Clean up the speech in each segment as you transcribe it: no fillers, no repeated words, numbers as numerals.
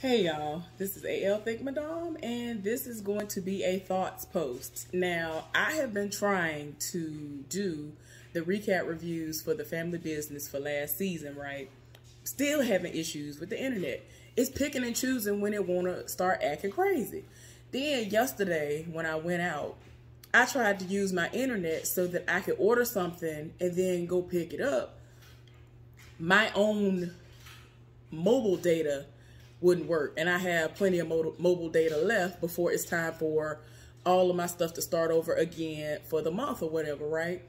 Hey y'all, this is AL Think Madame, and this is going to be a thoughts post. Now, I have been trying to do the recap reviews for the family business for last season, right? Still having issues with the internet. It's picking and choosing when it want to start acting crazy. Then yesterday, when I went out, I tried to use my internet so that I could order something and then go pick it up. My own mobile data wouldn't work, and I have plenty of mobile data left before it's time for all of my stuff to start over again for the month or whatever, right?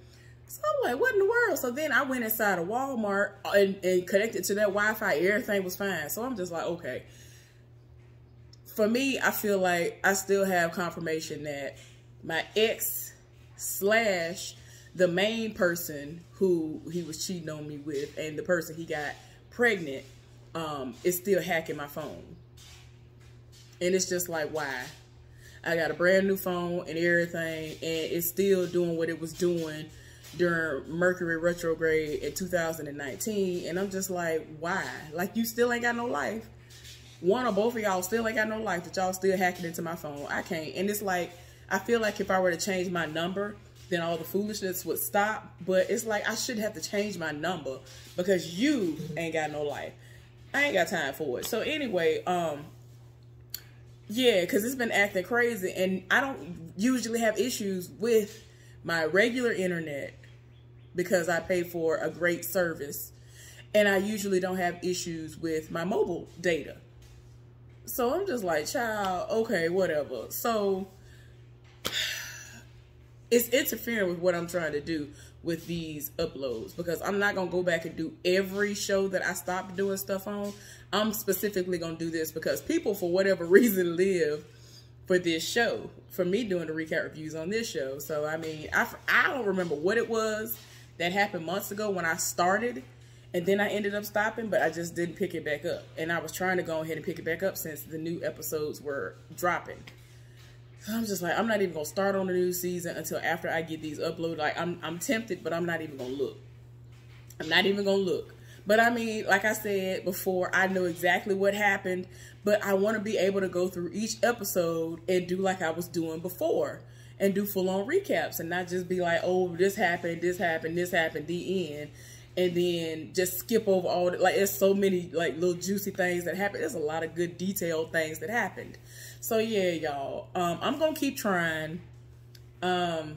So I'm like, what in the world? So then I went inside of Walmart and connected to that Wi-Fi. Everything was fine. So I'm just like, okay. For me, I feel like I still have confirmation that my ex / the main person who he was cheating on me with and the person he got pregnant is still hacking my phone. And it's just like, why? I got a brand new phone and everything, and it's still doing what it was doing during Mercury retrograde in 2019. And I'm just like, why? Like, you still ain't got no life. One or both of y'all still ain't got no life, that y'all still hacking into my phone. I can't. And it's like, I feel like if I were to change my number, then all the foolishness would stop. But it's like, I shouldn't have to change my number because you ain't got no life. I ain't got time for it. So anyway, yeah, because it's been acting crazy, and I don't usually have issues with my regular internet because I pay for a great service, and I usually don't have issues with my mobile data. So I'm just like, child, okay, whatever. So it's interfering with what I'm trying to do with these uploads, because I'm not going to go back and do every show that I stopped doing stuff on. I'm specifically going to do this because people, for whatever reason, live for this show, for me doing the recap reviews on this show. So, I mean, I don't remember what it was that happened months ago when I started, and then I ended up stopping, but I just didn't pick it back up. And I was trying to go ahead and pick it back up since the new episodes were dropping. So I'm just like, I'm not even going to start on the new season until after I get these uploaded. Like, I'm tempted, but I'm not even going to look. I'm not even going to look. But I mean, like I said before, I know exactly what happened, but I want to be able to go through each episode and do like I was doing before and do full-on recaps and not just be like, oh, this happened, this happened, this happened, the end. And then just skip over all the, like, there's so many like little juicy things that happen. There's a lot of good detailed things that happened. So yeah, y'all, I'm gonna keep trying. I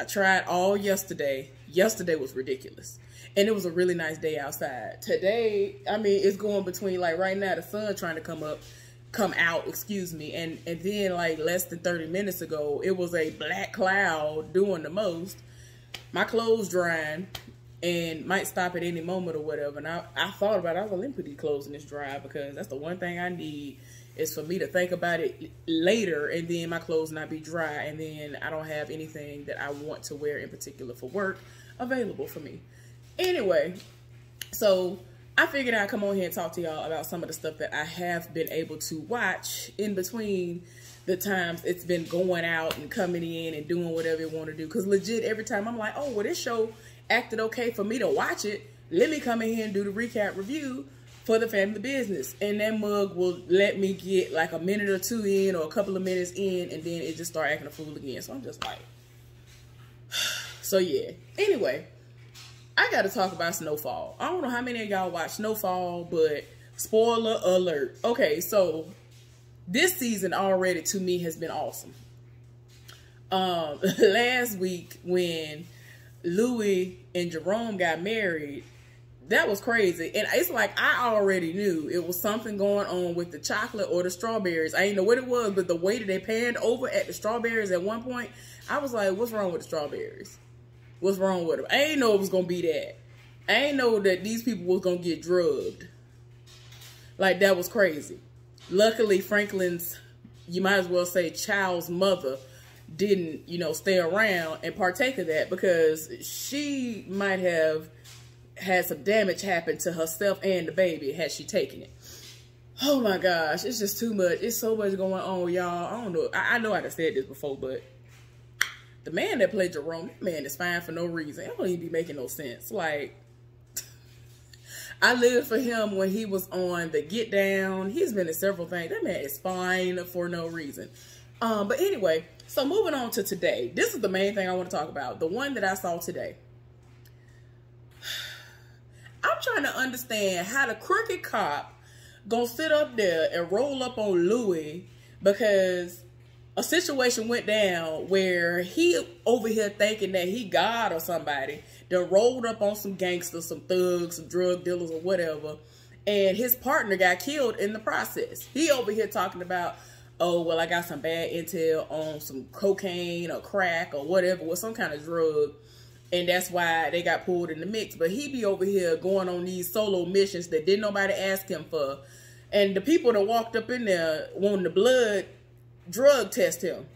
tried all yesterday. Yesterday was ridiculous, and it was a really nice day outside. Today, I mean, it's going between, like, right now the sun trying to come out, excuse me, and then like less than 30 minutes ago, it was a black cloud doing the most. My clothes drying and might stop at any moment or whatever. And I thought about it. I was like, let me put these clothes in this dryer, because that's the one thing I need, is for me to think about it later and then my clothes not be dry, and then I don't have anything that I want to wear in particular for work available for me. Anyway, so I figured I'd come on here and talk to y'all about some of the stuff that I have been able to watch in between the times it's been going out and coming in and doing whatever it want to do. Because legit, every time I'm like, oh, well, this show acted okay for me to watch it. Let me come in here and do the recap review for the family business. And that mug will let me get like a minute or two in, or a couple of minutes in, and then it just start acting a fool again. So I'm just like, so yeah. Anyway, I got to talk about Snowfall. I don't know how many of y'all watch Snowfall, but spoiler alert. Okay, so this season already to me has been awesome. Last week when Louis and Jerome got married, that was crazy. And it's like, I already knew it was something going on with the chocolate or the strawberries. I didn't know what it was, but the way that they panned over at the strawberries at one point, I was like, what's wrong with the strawberries? What's wrong with them? I ain't know it was going to be that. I ain't know that these people was going to get drugged. Like, that was crazy. Luckily, Franklin's, you might as well say child's mother, didn't, you know, stay around and partake of that, because she might have had some damage happen to herself and the baby had she taken it. Oh my gosh, it's just too much. It's so much going on, y'all. I don't know. I know I've said this before, but the man that played Jerome, that man is fine for no reason. It don't even be making no sense. Like, I lived for him when he was on the Get Down. He's been in several things. That man is fine for no reason. But anyway, so moving on to today. This is the main thing I want to talk about. The one that I saw today. I'm trying to understand how the crooked cop gonna sit up there and roll up on Louis because a situation went down where he over here thinking that he God or somebody that rolled up on some gangsters, some thugs, some drug dealers or whatever, and his partner got killed in the process. He over here talking about, oh, well, I got some bad intel on some cocaine or crack or whatever, with some kind of drug, and that's why they got pulled in the mix. But he be over here going on these solo missions that didn't nobody ask him for. And the people that walked up in there wanting the blood drug test him.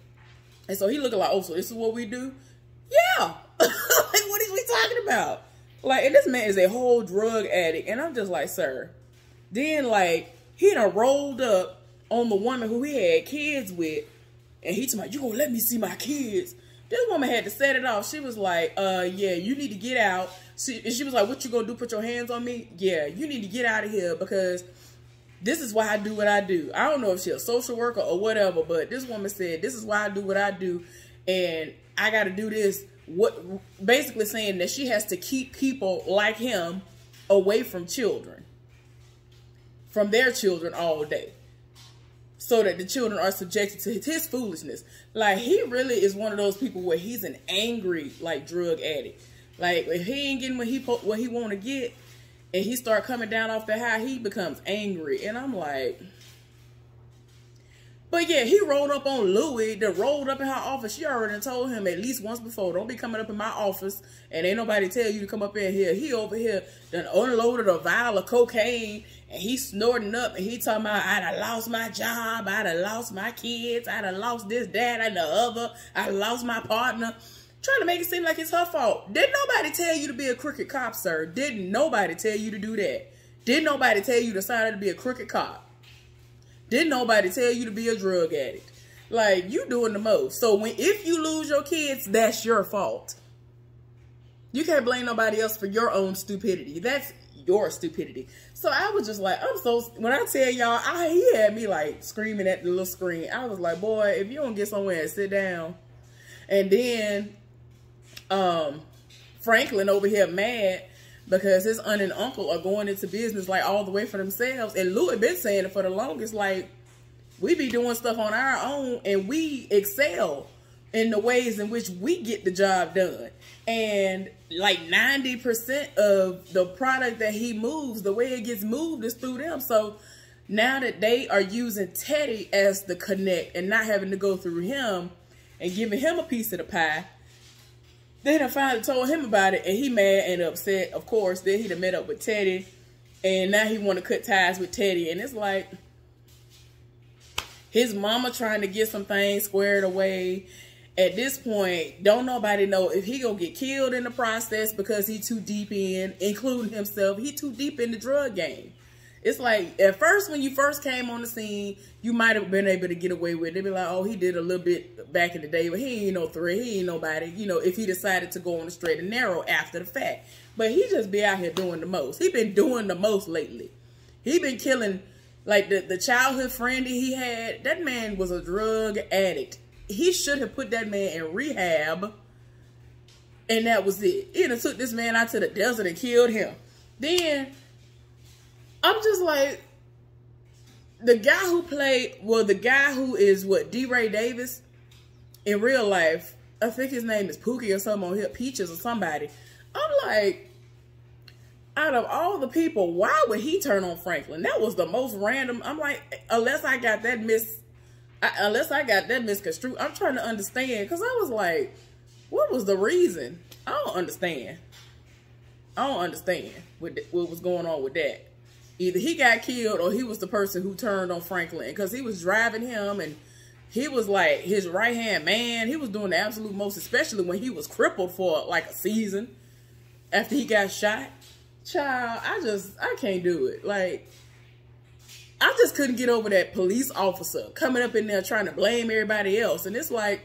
And so he looking like, oh, so this is what we do? Yeah. Like, what is we talking about? Like, and this man is a whole drug addict. And I'm just like, sir. Then, like, he done rolled up on the woman who he had kids with. And he told me, you gonna let me see my kids? This woman had to set it off. She was like, yeah, you need to get out. She was like, what you gonna do, put your hands on me? Yeah, you need to get out of here because this is why I do what I do. I don't know if she's a social worker or whatever, but this woman said, this is why I do what I do. And I got to do this. Basically saying that she has to keep people like him away from children, from their children all day, so that the children are subjected to his foolishness. Like, he really is one of those people where he's an angry, like, drug addict. Like, if he ain't getting what he want to get, and he start coming down off the high, he becomes angry. And I'm like, but yeah, he rolled up on Louis, that rolled up in her office. She already told him at least once before, don't be coming up in my office and ain't nobody tell you to come up in here. He over here done unloaded a vial of cocaine and he's snorting up and he talking about, I done lost my job, I done lost my kids, I done lost this, that, and the other, I done lost my partner. Trying to make it seem like it's her fault. Didn't nobody tell you to be a crooked cop, sir? Didn't nobody tell you to do that? Didn't nobody tell you to sign up to be a crooked cop? Didn't nobody tell you to be a drug addict? Like, you doing the most. So if you lose your kids, that's your fault. You can't blame nobody else for your own stupidity. That's your stupidity. So I was just like, when I tell y'all, he had me like screaming at the little screen. I was like, boy, if you don't get somewhere and sit down. And then Franklin over here mad because his aunt and uncle are going into business like all the way for themselves. And Louis been saying it for the longest, like, we be doing stuff on our own and we excel in the ways in which we get the job done. And like 90% of the product that he moves, the way it gets moved is through them. So now that they are using Teddy as the connect and not having to go through him and giving him a piece of the pie, they done finally told him about it, and he mad and upset, of course. Then he done met up with Teddy, and now he want to cut ties with Teddy. And it's like, his mama trying to get some things squared away. At this point, don't nobody know if he gonna get killed in the process because he too deep in, including himself. He too deep in the drug game. It's like, at first, when you first came on the scene, you might have been able to get away with it. They'd be like, oh, he did a little bit back in the day, but he ain't no threat. He ain't nobody, you know, if he decided to go on the straight and narrow after the fact. But he just be out here doing the most. He been doing the most lately. He been killing, like, the childhood friend that he had. That man was a drug addict. He should have put that man in rehab, and that was it. He done took this man out to the desert and killed him. Then I'm just like, the guy who is what, D. Ray Davis in real life, I think his name is Pookie or something on here, Peaches or somebody. I'm like, out of all the people, why would he turn on Franklin? That was the most random. I'm like, unless I got that misconstrued. I'm trying to understand, because I was like, what was the reason? I don't understand what was going on with that. Either he got killed or he was the person who turned on Franklin, because he was driving him and he was like his right-hand man. He was doing the absolute most, especially when he was crippled for like a season after he got shot. Child, I can't do it. Like, I just couldn't get over that police officer coming up in there trying to blame everybody else. And it's like,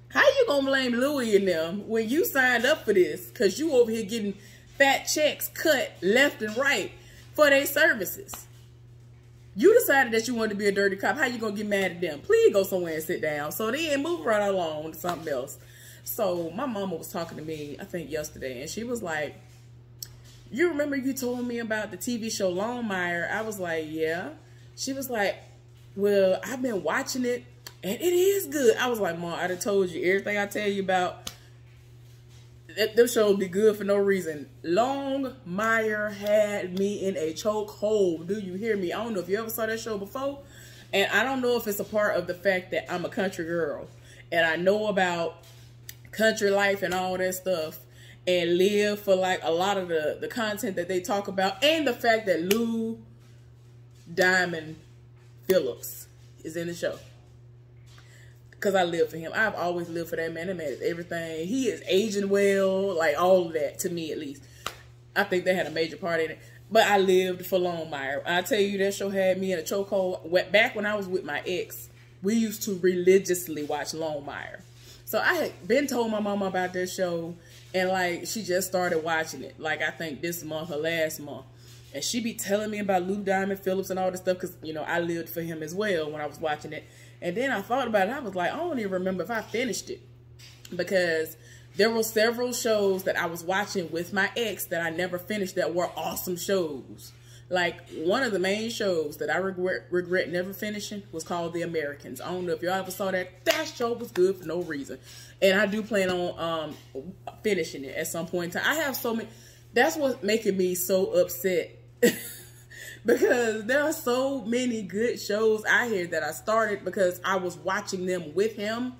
how you gonna blame Louis and them when you signed up for this? Because you over here getting fat checks cut left and right for their services. You decided that you wanted to be a dirty cop. How you gonna get mad at them? Please go somewhere and sit down. So they ain't move right along to something else. So my mama was talking to me, I think yesterday, and she was like, you remember you told me about the TV show Longmire? I was like, yeah. She was like, well, I've been watching it, and it is good. I was like, Mom, I done told you everything I tell you about. Them shows be good for no reason. Longmire had me in a chokehold. Do you hear me? I don't know if you ever saw that show before. And I don't know if it's a part of the fact that I'm a country girl. And I know about country life and all that stuff. And live for like a lot of the content that they talk about. And the fact that Lou Diamond Phillips is in the show. Because I live for him. I've always lived for that man. That man is everything. He is aging well. Like, all of that, to me at least. I think they had a major part in it. But I lived for Longmire. I tell you, that show had me in a chokehold. Back when I was with my ex, we used to religiously watch Longmire. So I had been told my mama about that show. And, like, she just started watching it. Like, I think this month or last month. And she be telling me about Lou Diamond Phillips and all this stuff. Because, you know, I lived for him as well when I was watching it. And then I thought about it. I was like, I don't even remember if I finished it. Because there were several shows that I was watching with my ex that I never finished that were awesome shows. Like, one of the main shows that I regret never finishing was called The Americans. I don't know if y'all ever saw that. That show was good for no reason. And I do plan on finishing it at some point in time. I have so many. That's what's making me so upset. Because there are so many good shows out here that I started because I was watching them with him.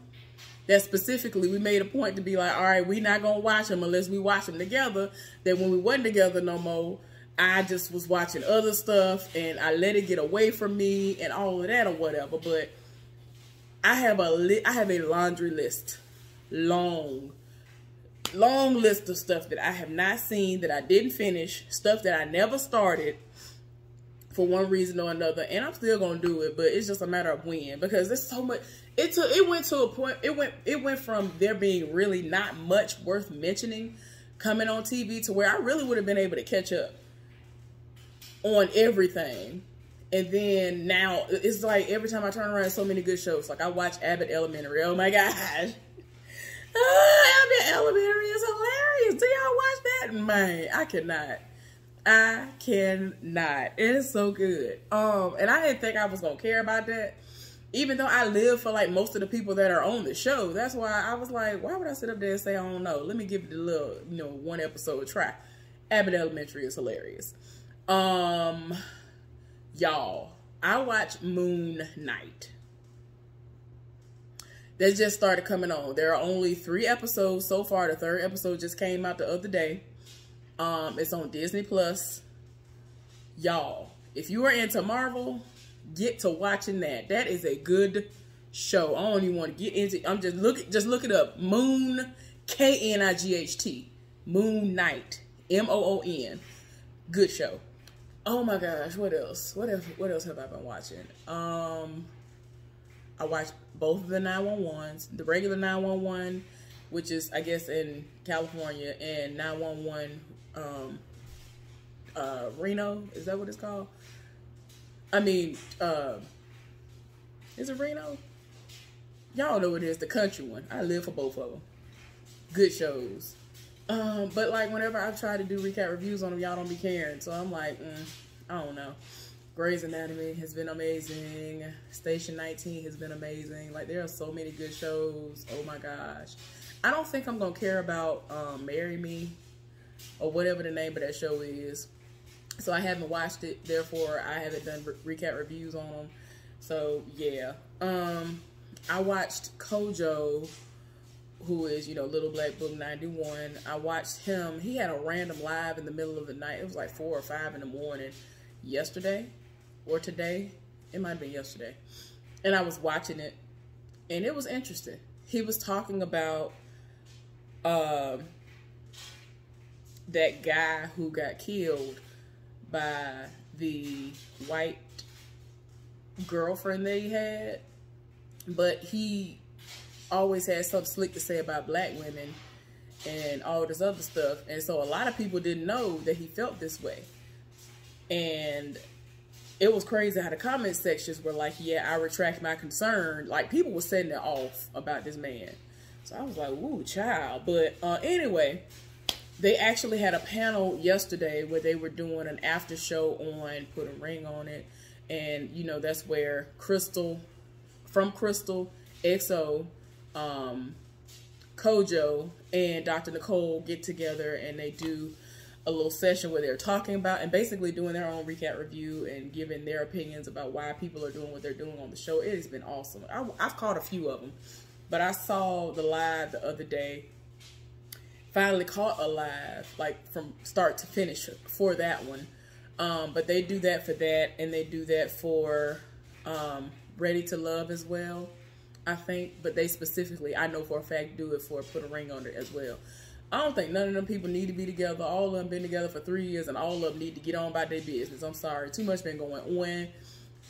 That specifically, we made a point to be like, all right, we're not going to watch them unless we watch them together. That when we wasn't together no more, I just was watching other stuff and I let it get away from me and all of that or whatever. But I have a laundry list. Long list of stuff that I have not seen, that I didn't finish, stuff that I never started. For one reason or another, and I'm still gonna do it, but it's just a matter of when, because there's so much. It went to a point. It went from there being really not much worth mentioning coming on TV to where I really would have been able to catch up on everything. And then now it's like every time I turn around, so many good shows. Like I watch Abbott Elementary. Oh my gosh, Abbott Elementary is hilarious. Do y'all watch that? Man, I cannot. It is so good. And I didn't think I was gonna care about that, even though I live for like most of the people that are on the show. That's why I was like, why would I sit up there and say I don't know? Let me give it a little, one episode try. Abbott Elementary is hilarious. Y'all, I watch Moon Knight. That just started coming on. There are only 3 episodes so far. The 3rd episode just came out the other day. It's on Disney Plus. Y'all, if you are into Marvel, get to watching that. That is a good show. I don't even want to get into it. Just look it up. Moon, K-N-I-G-H-T. Moon Knight. M-O-O-N. Good show. Oh my gosh, what else? What else have I been watching? I watched both of the 911s. The regular 911, which is, I guess, in California, and 911 Reno, is that what it's called? I mean, is it Reno? Y'all know what it is, the country one. I live for both of them. Good shows. But like whenever I try to do recap reviews on them, y'all don't be caring. So I'm like, I don't know. Grey's Anatomy has been amazing. Station 19 has been amazing. Like there are so many good shows. Oh my gosh. I don't think I'm gonna care about Marry Me or whatever the name of that show is. So I haven't watched it, therefore I haven't done recap reviews on them. So yeah. I watched Kojo, who is, Little Black Book 91. I watched him. He had a random live in the middle of the night. It was like 4 or 5 in the morning yesterday or today. It might have been yesterday. And I was watching it and it was interesting. He was talking about that guy who got killed by the white girlfriend that he had, but he always had something slick to say about black women, and all this other stuff. And so a lot of people didn't know that he felt this way. And it was crazy how the comment sections were like, yeah, I retract my concern. Like, people were setting it off about this man. So I was like, ooh, child. But anyway, they actually had a panel yesterday where they were doing an after show on Put a Ring on It. And, you know, that's where Crystal, XO, Kojo, and Dr. Nicole get together and they do a little session where they're talking about and basically doing their own recap review and giving their opinions about why people are doing what they're doing on the show. It has been awesome. I've caught a few of them, but I saw the live the other day. Finally caught a live, like from start to finish for that one. But they do that for that, and they do that for Ready to Love as well, I think. But they specifically, I know for a fact, do it for Put a Ring on It as well. I don't think none of them people need to be together. All of them been together for 3 years, and all of them need to get on about their business. I'm sorry. Too much been going on.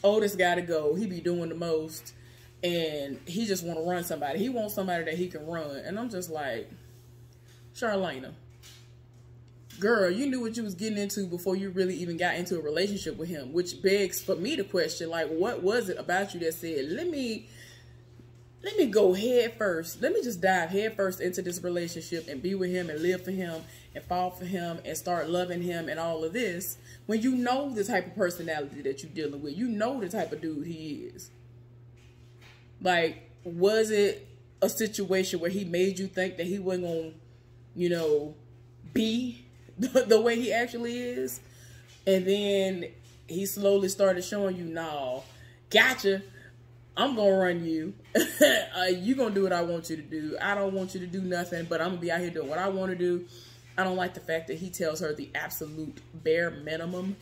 Otis got to go. He be doing the most, and he just want to run somebody. He wants somebody that he can run. And I'm just like, Charlena, girl, you knew what you was getting into before you really even got into a relationship with him, which begs for me to question, like, what was it about you that said, let me go head first. Let me just dive head first into this relationship and be with him and live for him and fall for him and start loving him and all of this, when you know the type of personality that you're dealing with. You know the type of dude he is. Like, was it a situation where he made you think that he wasn't going to, you know, be the way he actually is? And then he slowly started showing you, nah, gotcha. I'm going to run you. You going to do what I want you to do. I don't want you to do nothing, but I'm going to be out here doing what I want to do. I don't like the fact that he tells her the absolute bare minimum.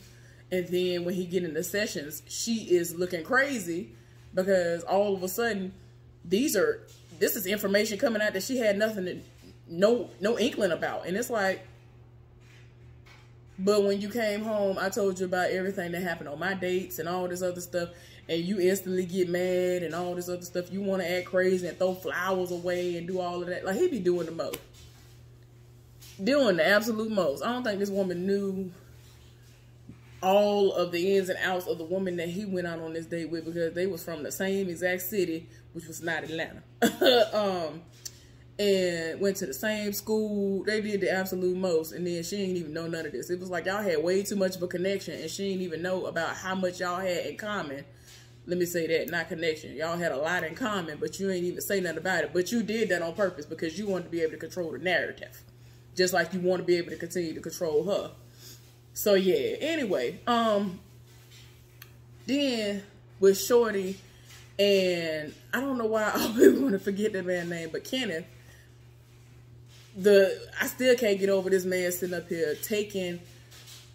And then when he get into sessions, she is looking crazy because all of a sudden, this is information coming out that she had nothing to, no inkling about. And it's like, but when you came home, I told you about everything that happened on my dates and all this other stuff, and you instantly get mad and all this other stuff. You want to act crazy and throw flowers away and do all of that. Like, he be doing the most. Doing the absolute most. I don't think this woman knew all of the ins and outs of the woman that he went out on this date with, because they was from the same exact city, which was not Atlanta. And went to the same school. They did the absolute most, and then she didn't even know none of this. It was like y'all had way too much of a connection, and she didn't even know about how much y'all had in common. Let me say that, not connection. Y'all had a lot in common, but you ain't even say nothing about it. But you did that on purpose because you wanted to be able to control the narrative, just like you want to be able to continue to control her. So yeah. Anyway, then with Shorty, and I don't know why I always want to forget that man's name, but Kenneth. I still can't get over this man sitting up here taking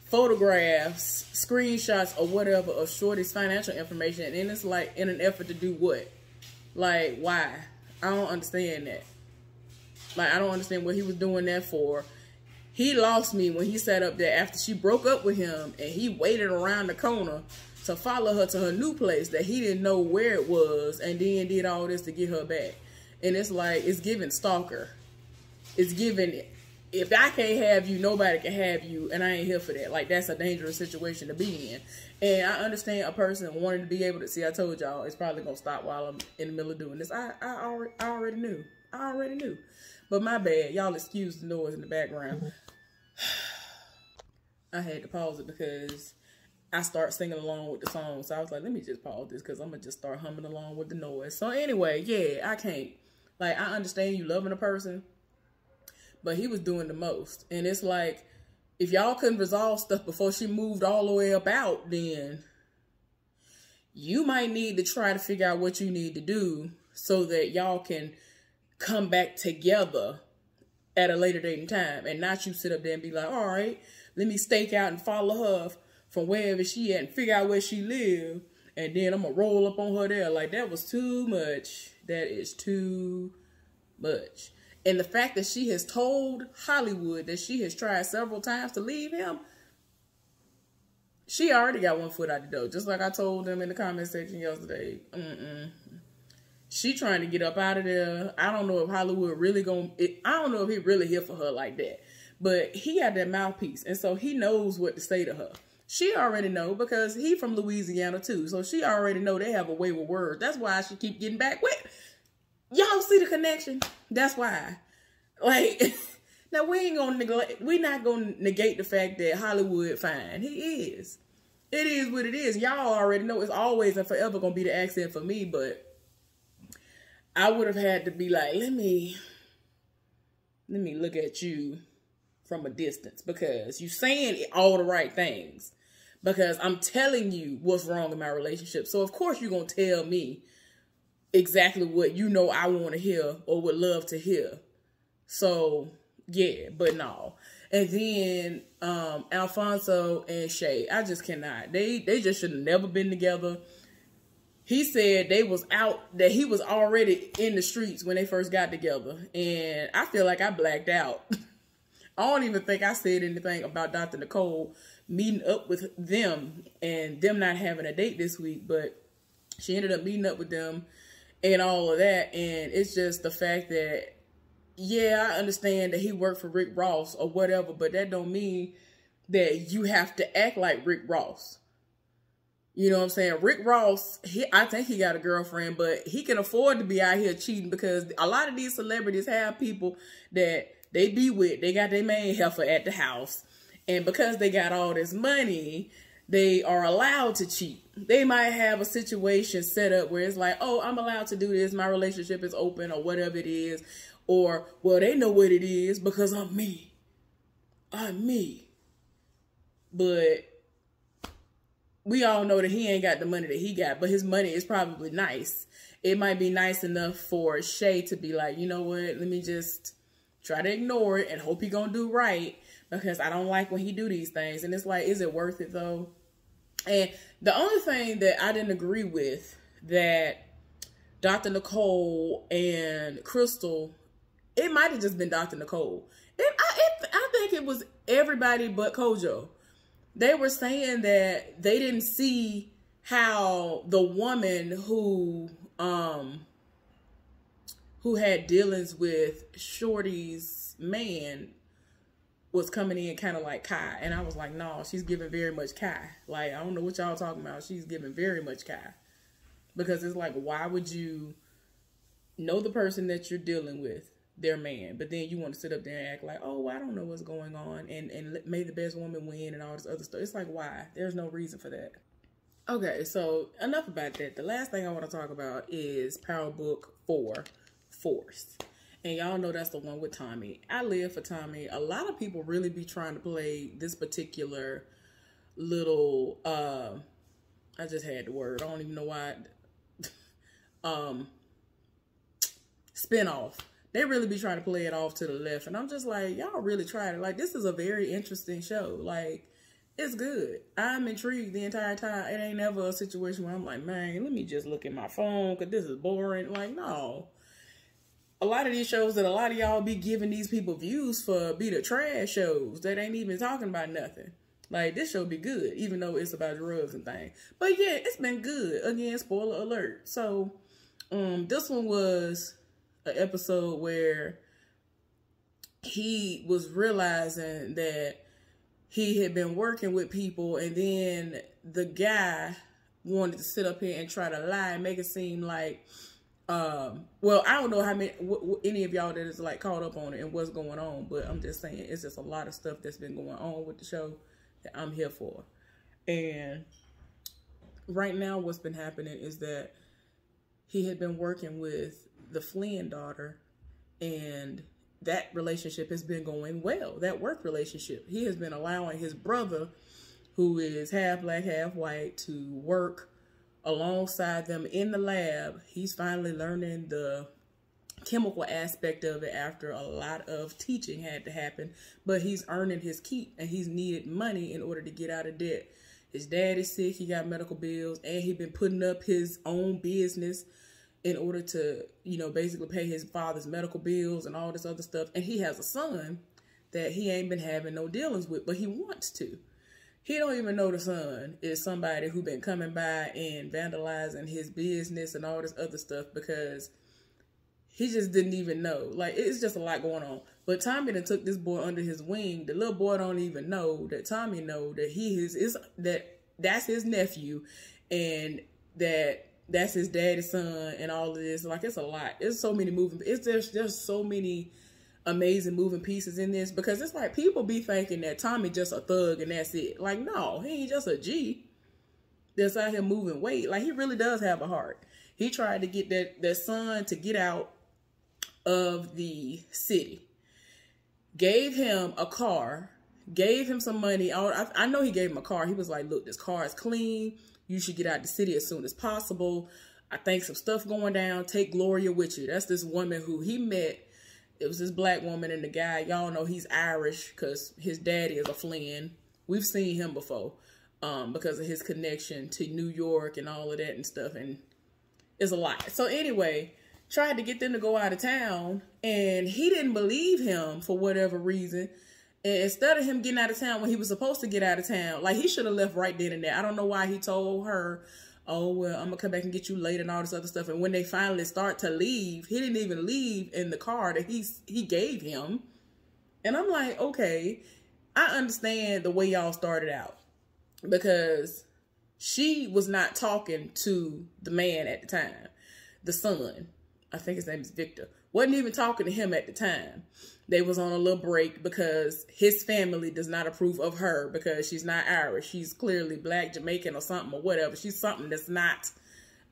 photographs, screenshots, or whatever of Shorty's financial information, and it's like in an effort to do what? Like, why? I don't understand that. Like, I don't understand what he was doing that for. He lost me when he sat up there after she broke up with him, and he waited around the corner to follow her to her new place that he didn't know where it was, and then did all this to get her back. And it's like, it's giving stalker. It's given, if I can't have you, nobody can have you, and I ain't here for that. Like, that's a dangerous situation to be in. And I understand a person wanting to be able to, see, I told y'all, it's probably going to stop while I'm in the middle of doing this. I already knew. I already knew. But my bad. Y'all excuse the noise in the background. I had to pause it because I start singing along with the song. So I was like, let me just pause this because I'm going to just start humming along with the noise. So anyway, yeah, I can't. Like, I understand you loving a person, but he was doing the most. And it's like, if y'all couldn't resolve stuff before she moved all the way about, then you might need to try to figure out what you need to do so that y'all can come back together at a later date and time. And not you sit up there and be like, all right, let me stake out and follow her from wherever she at and figure out where she live. And then I'm going to roll up on her there. Like, that was too much. That is too much. And the fact that she has told Hollywood that she has tried several times to leave him, she already got one foot out the door. Just like I told them in the comment section yesterday. she trying to get up out of there. I don't know if Hollywood really I don't know if he really here for her like that. But he got that mouthpiece. And so he knows what to say to her. She already know because he from Louisiana too. So she already know they have a way with words. That's why she keep getting back with. Y'all see the connection? That's why. Like, now we're not gonna negate the fact that Hollywood fine. He is. It is what it is. Y'all already know it's always and forever gonna be the accent for me, but I would have had to be like, let me look at you from a distance because you saying all the right things. Because I'm telling you what's wrong in my relationship. So of course you're gonna tell me exactly what you know I want to hear or would love to hear. So yeah, but no. And then Alfonso and Shay, I just cannot. They just should have never been together. He said that he was already in the streets when they first got together. And I feel like I blacked out. I don't even think I said anything about Dr. Nicole meeting up with them and them not having a date this week. But she ended up meeting up with them and all of that. And it's just the fact that, yeah, I understand that he worked for Rick Ross or whatever. But that don't mean that you have to act like Rick Ross. You know what I'm saying? Rick Ross, I think he got a girlfriend, but he can afford to be out here cheating because a lot of these celebrities have people that they be with. They got their main heifer at the house. And because they got all this money, they are allowed to cheat. They might have a situation set up where it's like, oh, I'm allowed to do this. My relationship is open or whatever it is. Or, well, they know what it is because I'm me. I'm me. But we all know that he ain't got the money that he got, but his money is probably nice. It might be nice enough for Shay to be like, you know what, let me just try to ignore it and hope he gonna do right because I don't like when he do these things. And it's like, is it worth it though? And the only thing that I didn't agree with that Dr. Nicole and Crystal, it might have just been Dr. Nicole. I think it was everybody but Kojo. They were saying that they didn't see how the woman who had dealings with Shorty's man was coming in kind of like Kai. And I was like, no, she's giving very much Kai. Like, I don't know what y'all talking about. She's giving very much Kai. Because it's like, why would you know the person that you're dealing with, their man, but then you want to sit up there and act like, oh, well, I don't know what's going on, and may the best woman win and all this other stuff. It's like, why? There's no reason for that. Okay, so enough about that. The last thing I want to talk about is Power Book 4, Force. And y'all know that's the one with Tommy. I live for Tommy. A lot of people really be trying to play this particular little, I just had the word. I don't even know why. Spinoff. They really be trying to play it off to the left. And I'm just like, y'all really tried it. Like, this is a very interesting show. Like, it's good. I'm intrigued the entire time. It ain't never a situation where I'm like, man, let me just look at my phone because this is boring. Like, no. A lot of these shows that a lot of y'all be giving these people views for be the trash shows that ain't even talking about nothing. Like, this show be good, even though it's about drugs and things. But yeah, it's been good. Again, spoiler alert. So, this one was an episode where he was realizing that he had been working with people, and then the guy wanted to sit up here and try to lie and make it seem like, well, I don't know how many, any of y'all that is like caught up on it and what's going on, but I'm just saying it's just a lot of stuff that's been going on with the show that I'm here for. And right now what's been happening is that he had been working with the Flynn daughter, and that relationship has been going well. That work relationship. He has been allowing his brother, who is half black, half white, to work alongside them in the lab. He's finally learning the chemical aspect of it after a lot of teaching had to happen, but he's earning his keep and he's needed money in order to get out of debt. His dad is sick. He got medical bills, and he's been putting up his own business in order to, you know, basically pay his father's medical bills and all this other stuff. And he has a son that he ain't been having no dealings with, but he wants to. He don't even know the son is somebody who been coming by and vandalizing his business and all this other stuff because he just didn't even know. Like, it's just a lot going on. But Tommy done took this boy under his wing. The little boy don't even know that Tommy know that that's his nephew and that's his daddy's son and all of this. Like, it's a lot. It's so many there's so many amazing moving pieces in this, because it's like people be thinking that Tommy just a thug and that's it. Like, no, he ain't just a G that's out here moving weight. Like, he really does have a heart. He tried to get that son to get out of the city, gave him a car, gave him some money. I know he gave him a car. He was like, look, this car is clean. You should get out of the city as soon as possible. I think some stuff going down. Take Gloria with you. That's this woman who he met. It was this black woman, and the guy, y'all know he's Irish because his daddy is a Flynn. We've seen him before because of his connection to New York and all of that and stuff, and it's a lot. So anyway, tried to get them to go out of town, and he didn't believe him for whatever reason. And instead of him getting out of town when he was supposed to get out of town, like, he should have left right then and there. I don't know why he told her, oh, well, I'm going to come back and get you later and all this other stuff. And when they finally start to leave, he didn't even leave in the car that he gave him. And I'm like, okay, I understand the way y'all started out, because she was not talking to the man at the time. The son, I think his name is Victor, wasn't even talking to him at the time. They was on a little break because his family does not approve of her because she's not Irish. She's clearly black, Jamaican or something or whatever. She's something that's not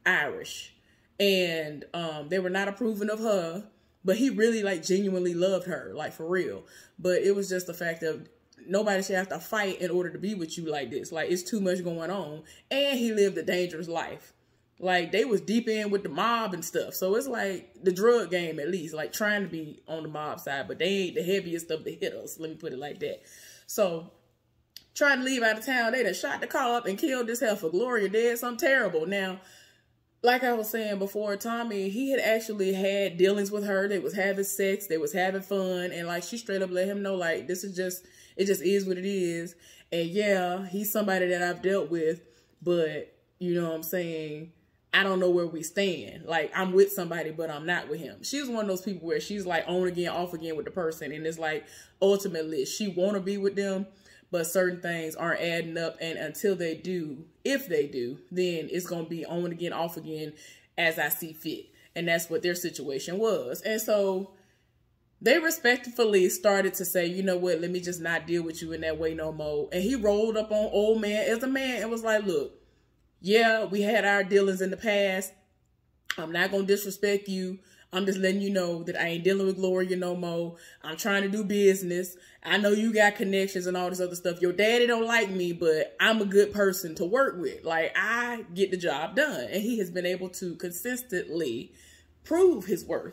Irish. And they were not approving of her, but he really, like, genuinely loved her, like, for real. But it was just the fact of nobody should have to fight in order to be with you like this. Like, it's too much going on. And he lived a dangerous life. Like, they was deep in with the mob and stuff. So it's like the drug game, at least, like trying to be on the mob side, but they ain't the heaviest of the hitters. Let me put it like that. So trying to leave out of town, they done shot the car up and killed this heifer. Gloria dead, something terrible. Now, like I was saying before, Tommy, he had actually had dealings with her. They was having sex. They was having fun. And, like, she straight up let him know, like, this is just, it just is what it is. And yeah, he's somebody that I've dealt with, but, you know what I'm saying, I don't know where we stand. Like, I'm with somebody, but I'm not with him. She's one of those people where she's like on again, off again with the person. And it's like, ultimately, she want to be with them, but certain things aren't adding up. And until they do, if they do, then it's going to be on again, off again as I see fit. And that's what their situation was. And so they respectfully started to say, you know what, let me just not deal with you in that way no more. And he rolled up on old man as a man and was like, look, yeah, we had our dealings in the past. I'm not going to disrespect you. I'm just letting you know that I ain't dealing with Gloria no more. I'm trying to do business. I know you got connections and all this other stuff. Your daddy don't like me, but I'm a good person to work with. Like, I get the job done. And he has been able to consistently prove his worth.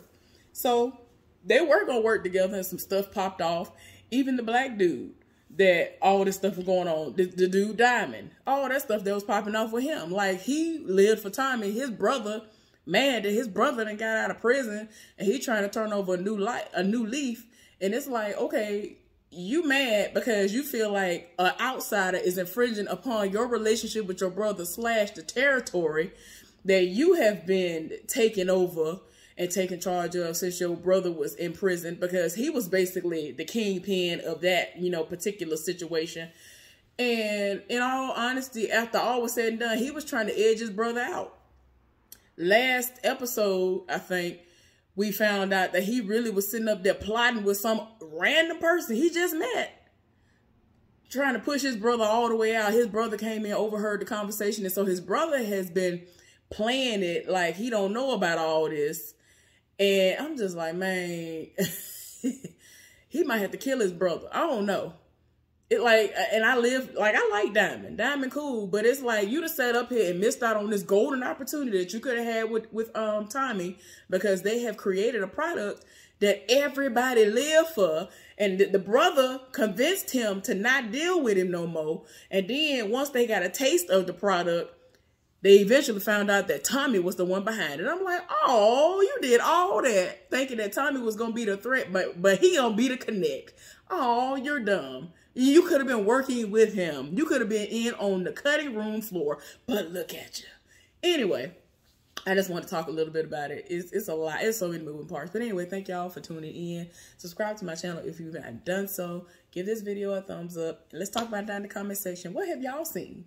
So they were going to work together, and some stuff popped off. Even the black dude that all this stuff was going on, the dude Diamond, all that stuff that was popping off with him. Like, he lived for Tommy. His brother, mad that his brother done got out of prison and he trying to turn over a new leaf. And it's like, okay, you mad because you feel like an outsider is infringing upon your relationship with your brother / the territory that you have been taking over and taking charge of since your brother was in prison, because he was basically the kingpin of that, you know, particular situation. And in all honesty, after all was said and done, he was trying to edge his brother out. Last episode, I think, we found out that he really was sitting up there plotting with some random person he just met, trying to push his brother all the way out. His brother came in, overheard the conversation, and so his brother has been playing it like he don't know about all this. And I'm just like, man, he might have to kill his brother. I don't know. It like, and I like Diamond. Diamond cool, but it's like you just sat up here and missed out on this golden opportunity that you could have had with Tommy, because they have created a product that everybody live for. And the brother convinced him to not deal with him no more. And then once they got a taste of the product, they eventually found out that Tommy was the one behind it. I'm like, oh, you did all that thinking that Tommy was going to be the threat, but he going to be the connect. Oh, you're dumb. You could have been working with him. You could have been in on the cutting room floor, but look at you. Anyway, I just want to talk a little bit about it. It's a lot. It's so many moving parts. But anyway, thank y'all for tuning in. Subscribe to my channel if you haven't done so. Give this video a thumbs up. Let's talk about it down in the comment section. What have y'all seen?